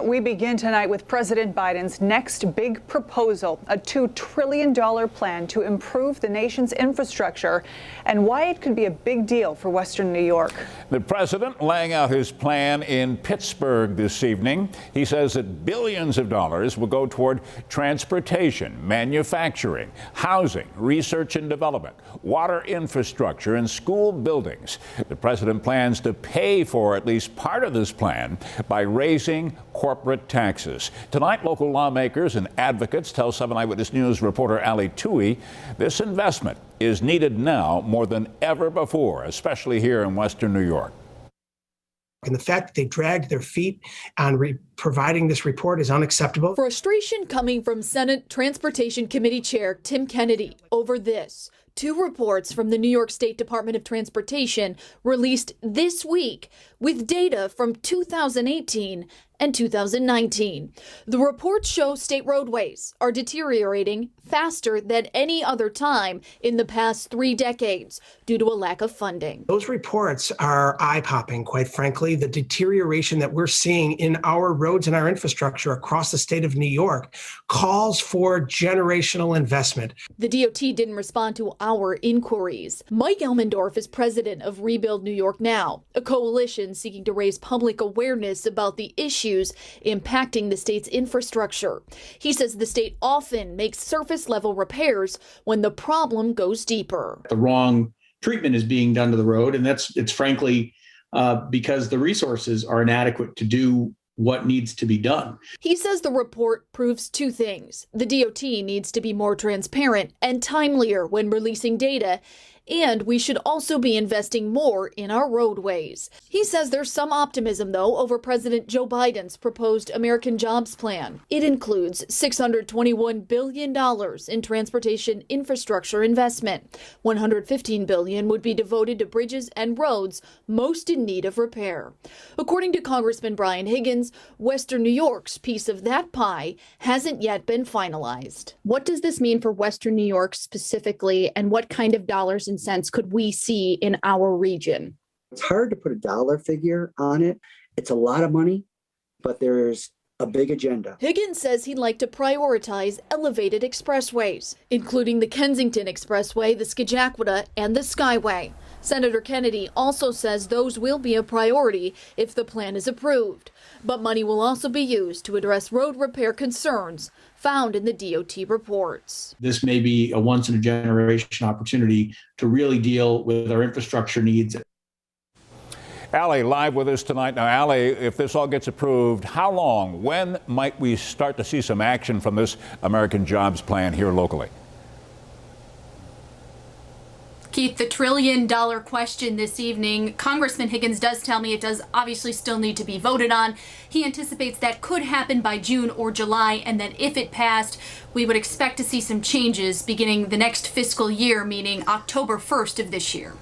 We begin tonight with President Biden's next big proposal, a $2 trillion plan to improve the nation's infrastructure and why it could be a big deal for Western New York. The president laying out his plan in Pittsburgh this evening. He says that billions of dollars will go toward transportation, manufacturing, housing, research and development, water infrastructure, and school buildings. The president plans to pay for at least part of this plan by raising corporate taxes. Tonight, local lawmakers and advocates tell 7 Eyewitness News reporter Ali Tui this investment is needed now more than ever before, especially here in Western New York. And the fact that they dragged their feet on providing this report is unacceptable. Frustration coming from Senate Transportation Committee Chair Tim Kennedy over this. 2 reports from the New York State Department of Transportation released this week with data from 2018 and 2019. The reports show state roadways are deteriorating faster than any other time in the past 3 decades due to a lack of funding. Those reports are eye-popping, quite frankly. The deterioration that we're seeing in our roads and our infrastructure across the state of New York calls for generational investment. The DOT didn't respond to our inquiries. Mike Elmendorf is president of Rebuild New York Now, a coalition seeking to raise public awareness about the issues impacting the state's infrastructure. He says the state often makes surface level repairs when the problem goes deeper. The wrong treatment is being done to the road, and it's frankly because the resources are inadequate to do what needs to be done. He says the report proves 2 things. The DOT needs to be more transparent and timelier when releasing data, and we should also be investing more in our roadways. He says there's some optimism, though, over President Joe Biden's proposed American Jobs Plan. It includes $621 billion in transportation infrastructure investment. $115 billion would be devoted to bridges and roads, most in need of repair. According to Congressman Brian Higgins, Western New York's piece of that pie hasn't yet been finalized. What does this mean for Western New York specifically, and what kind of dollars and cents could we see in our region? It's hard to put a dollar figure on it. It's a lot of money, but there's a big agenda. Higgins says he'd like to prioritize elevated expressways, including the Kensington Expressway, the Scajaquada, and the Skyway. Senator Kennedy also says those will be a priority if the plan is approved. But money will also be used to address road repair concerns found in the DOT reports. This may be a once-in-a-generation opportunity to really deal with our infrastructure needs. Ali, live with us tonight. Now, Ali, if this all gets approved, how long, when might we start to see some action from this American Jobs Plan here locally? Keith, the $1 trillion question this evening. Congressman Higgins does tell me it does obviously still need to be voted on. He anticipates that could happen by June or July, and that if it passed, we would expect to see some changes beginning the next fiscal year, meaning October 1st of this year.